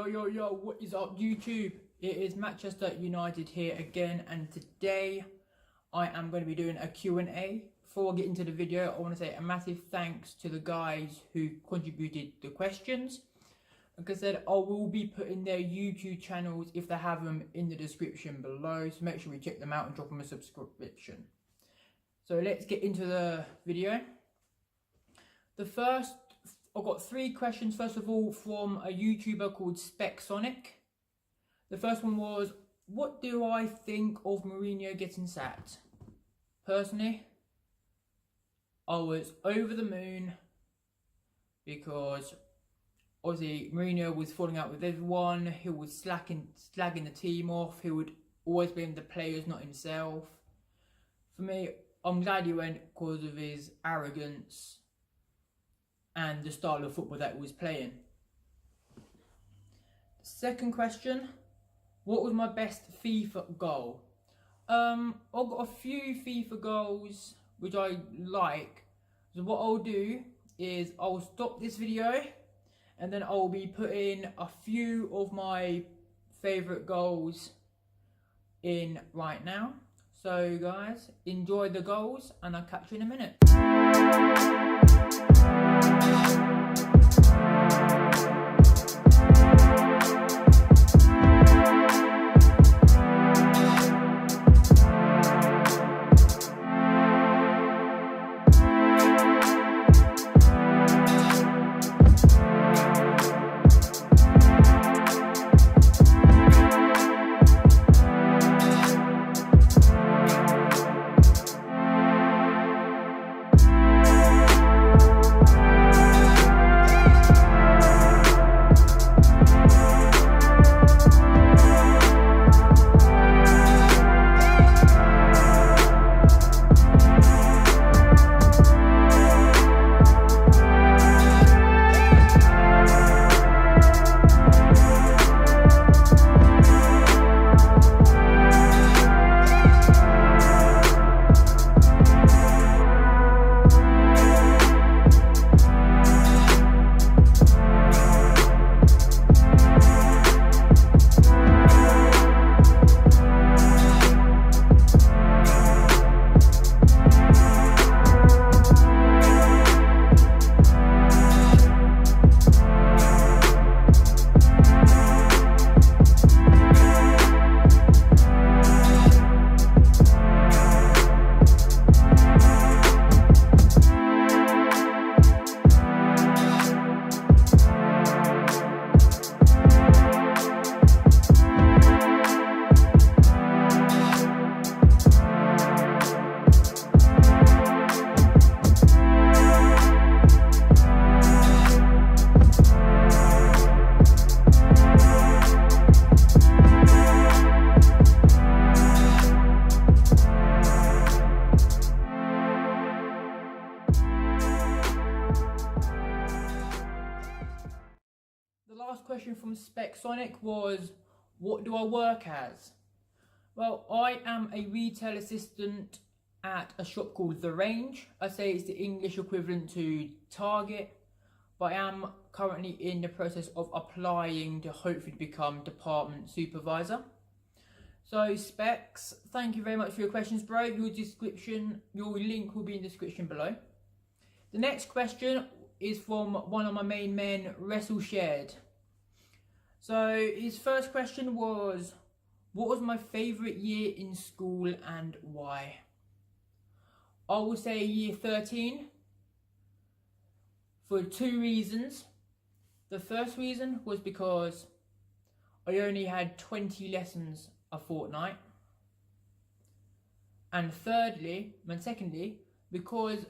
Yo, what is up YouTube? It is Manchester United here again, and today I am going to be doing a Q&A. Before I get into the video, I want to say a massive thanks to the guys who contributed the questions. Like I said, I will be putting their YouTube channels, if they have them, in the description below, so make sure you check them out and drop them a subscription. So let's get into the video. I've got 3 questions, first of all, from a YouTuber called Sonic. The first one was, what do I think of Mourinho getting sacked? Personally, I was over the moon because obviously Mourinho was falling out with everyone. He was slagging the team off. He would always blame the players, not himself. For me, I'm glad he went because of his arrogance and the style of football that he was playing. Second question, what was my best FIFA goal? I've got a few FIFA goals which I like. So what I'll do is I'll stop this video and then I'll be putting a few of my favourite goals in right now. So guys, enjoy the goals and I'll catch you in a minute. Question from Sonic was, what do I work as? Well, I am a retail assistant at a shop called The Range. I say it's the English equivalent to Target, but I am currently in the process of applying to hopefully become department supervisor. So Specs, thank you very much for your questions, bro. Your link will be in the description below. The next question is from one of my main men, Wrestle Shared. So his first question was, what was my favourite year in school and why? I will say year 13 for 2 reasons. The first reason was because I only had 20 lessons a fortnight. And secondly, because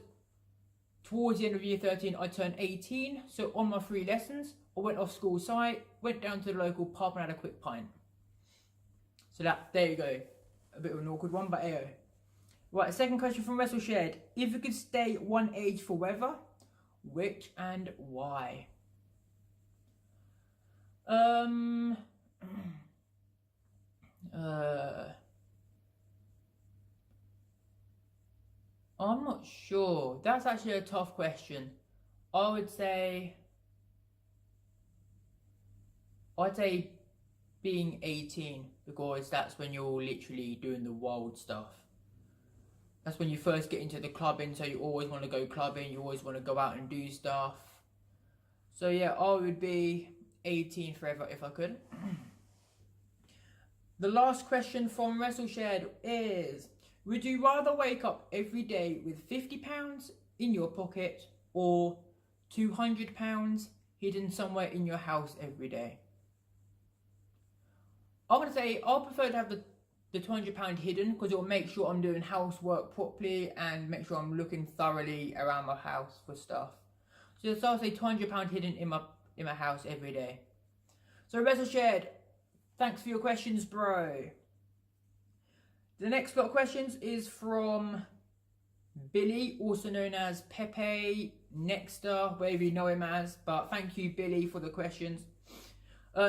towards the end of year 13 I turned 18, so on my 3 lessons I went off school site, went down to the local pub and had a quick pint. So there you go. A bit of an awkward one, but hey. Right, second question from Wrestle Shared. If you could stay one age forever, which and why? I'm not sure. That's actually a tough question. I would say I'd say being 18, because that's when you're literally doing the wild stuff. That's when you first get into the clubbing, so you always want to go clubbing, you always want to go out and do stuff. So yeah, I would be 18 forever if I could. The last question from WrestleShared is, would you rather wake up every day with £50 in your pocket or £200 hidden somewhere in your house every day? I'm going to say I'll prefer to have the £200 hidden, because it will make sure I'm doing housework properly and make sure I'm looking thoroughly around my house for stuff. So I'll say £200 hidden in my house every day. So WrestleShared, thanks for your questions, bro. The next lot of questions is from Billy, also known as Pepe, Nexter, whatever you know him as. But thank you, Billy, for the questions.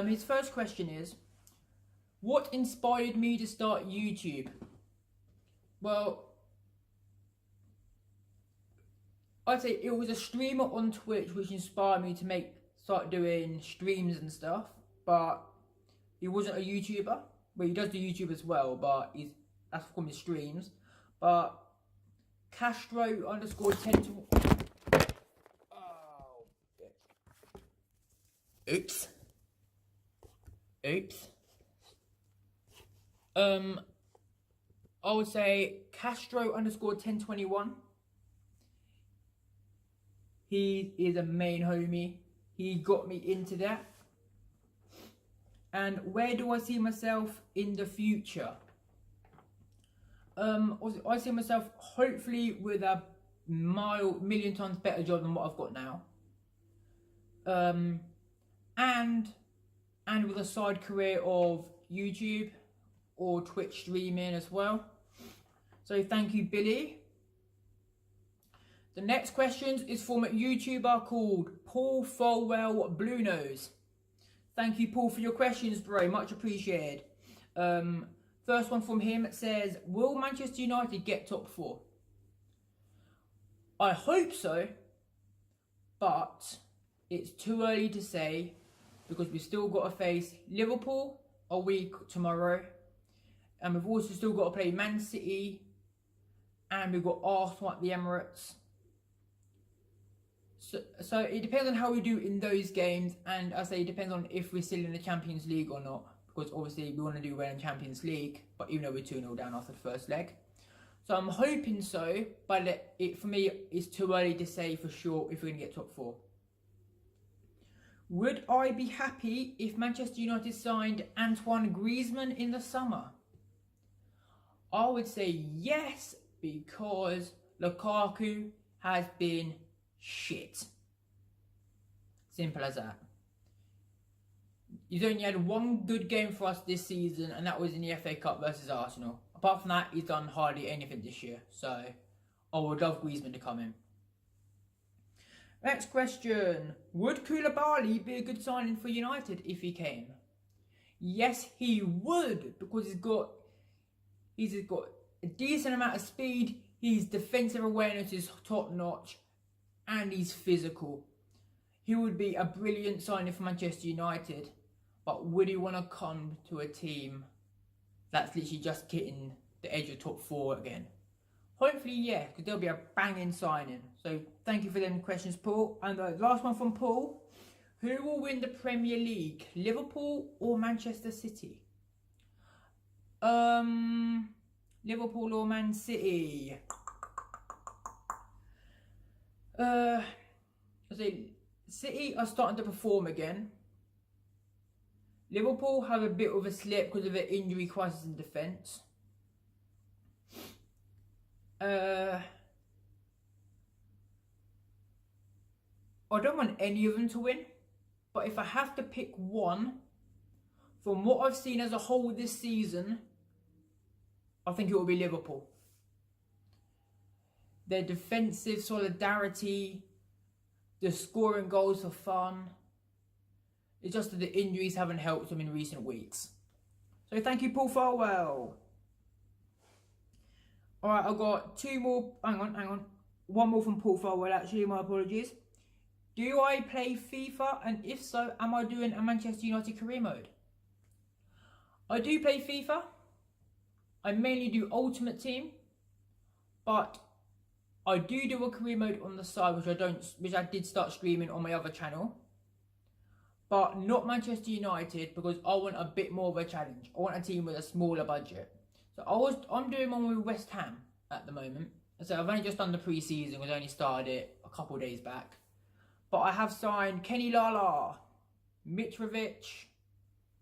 His first question is, what inspired me to start YouTube? Well, I'd say it was a streamer on Twitch which inspired me to start doing streams and stuff. But he wasn't a YouTuber. Well, he does do YouTube as well, but that's from his streams. But Castro _10 to... Oh, oops. I would say Castro _1021. He is a main homie. He got me into that. And where do I see myself in the future? I see myself hopefully with a million times better job than what I've got now. And with a side career of YouTube or Twitch streaming as well. So thank you, Billy. The next question is from a YouTuber called Paul Folwell Blue Nose. Thank you, Paul, for your questions, bro. Much appreciated. First one from him says, will Manchester United get top 4? I hope so, but it's too early to say, because we've still got to face Liverpool a week tomorrow, and we've also still got to play Man City, and we've got Arsenal at the Emirates. So it depends on how we do in those games, and I say it depends on if we're still in the Champions League or not, because obviously we want to do well in Champions League, but even though we're 2-0 down after the first leg. So I'm hoping so, but for me it's too early to say for sure if we're going to get top 4. Would I be happy if Manchester United signed Antoine Griezmann in the summer? I would say yes, because Lukaku has been shit. Simple as that. He's only had one good game for us this season, and that was in the FA Cup versus Arsenal. Apart from that, he's done hardly anything this year. So I would love Griezmann to come in. Next question. Would Koulibaly be a good signing for United if he came? Yes, he would, because he's got a decent amount of speed, his defensive awareness is top notch, and he's physical. He would be a brilliant signing for Manchester United, but would he want to come to a team that's literally just getting the edge of top 4 again? Hopefully, yeah, because there'll be a banging signing. So thank you for them questions, Paul. And the last one from Paul. Who will win the Premier League, Liverpool or Manchester City? Liverpool or Man City? I say City are starting to perform again. Liverpool have a bit of a slip because of their injury crisis in defence. I don't want any of them to win, but if I have to pick one, from what I've seen as a whole this season, I think it will be Liverpool. Their defensive solidarity, the scoring goals for fun. It's just that the injuries haven't helped them in recent weeks. So thank you, Paul Farwell. Alright, I've got two more. Hang on. One more from Paul Farwell, actually. My apologies. do I play FIFA? And if so, am I doing a Manchester United career mode? I do play FIFA. I mainly do Ultimate Team. But I do a career mode on the side, which I did start streaming on my other channel. But not Manchester United, because I want a bit more of a challenge. I want a team with a smaller budget. So I'm doing one with West Ham at the moment. So I've only just done the pre-season, because I only started it a couple of days back. But I have signed Kenny Lala, Mitrovic,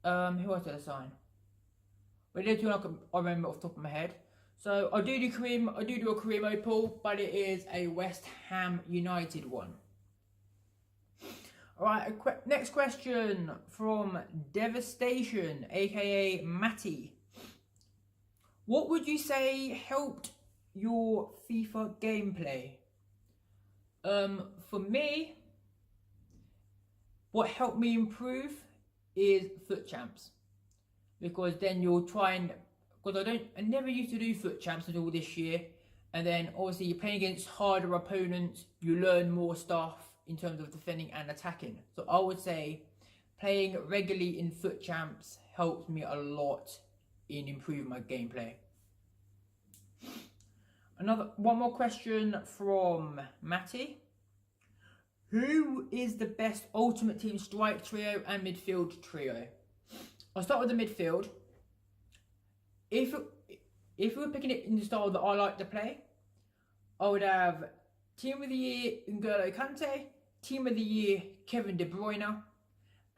who else did I sign? But they're two I remember off the top of my head. So I do a career mode pool, but it is a West Ham United one. Alright, next question from Devastation, aka Matty. What would you say helped your FIFA gameplay? For me, what helped me improve is foot champs. Because then you'll try and, because I never used to do foot champs until this year. And then obviously you're playing against harder opponents, you learn more stuff in terms of defending and attacking. So I would say playing regularly in foot champs helps me a lot in improving my gameplay. One more question from Matty. Who is the best Ultimate Team strike trio and midfield trio? I'll start with the midfield. If we were picking it in the style that I like to play, I would have Team of the Year N'Golo Kante, Team of the Year Kevin De Bruyne,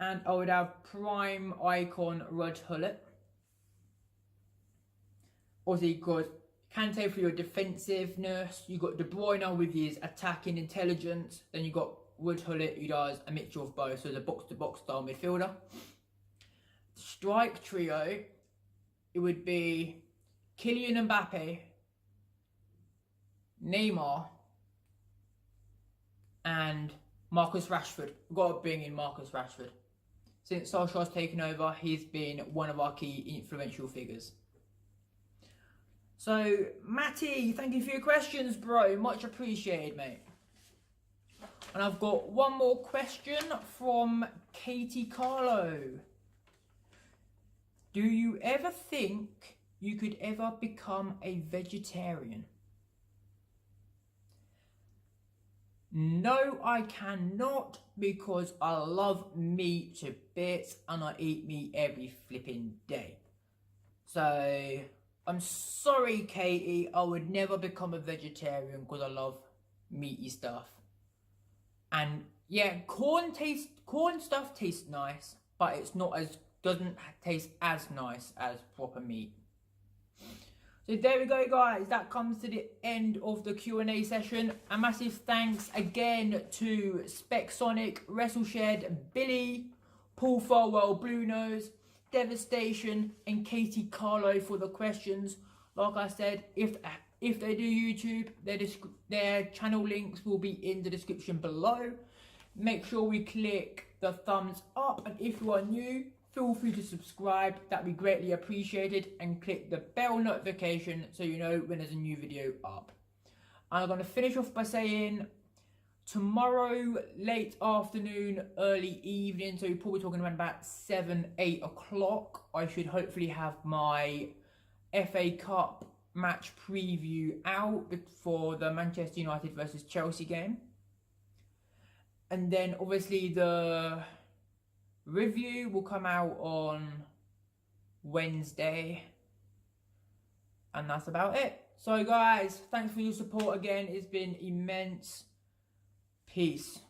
and I would have Prime Icon Rod Hullet. Also, you got Kante for your defensiveness, you got De Bruyne with his attacking intelligence, then you got Rod Hullet who does a mixture of both, so the box-to-box style midfielder. Strike trio, it would be Kylian Mbappe, Neymar, and Marcus Rashford. We've got to bring in Marcus Rashford. Since Solskjaer's taken over, he's been one of our key influential figures. So, Matty, thank you for your questions, bro. Much appreciated, mate. And I've got one more question from Katie Carlo. Do you ever think you could ever become a vegetarian? No, I cannot, because I love meat to bits and I eat meat every flipping day. So, I'm sorry, Katie, I would never become a vegetarian because I love meaty stuff. And yeah, corn stuff tastes nice, but it's doesn't taste as nice as proper meat. So there we go, guys. That comes to the end of the Q&A session. A massive thanks again to Specsonic, WrestleShed, Billy, Paul Farwell, Blue Nose, Devastation, and Katie Carlo for the questions. Like I said, if they do YouTube, their channel links will be in the description below. Make sure we click the thumbs up, and if you are new, feel free to subscribe. That'd be greatly appreciated, and click the bell notification so you know when there's a new video up. And I'm going to finish off by saying tomorrow late afternoon, early evening, so you're probably talking around about 7-8 o'clock, I should hopefully have my FA Cup match preview out for the Manchester United versus Chelsea game. And then obviously the review will come out on Wednesday. And that's about it. So guys, thanks for your support again. It's been immense. Peace.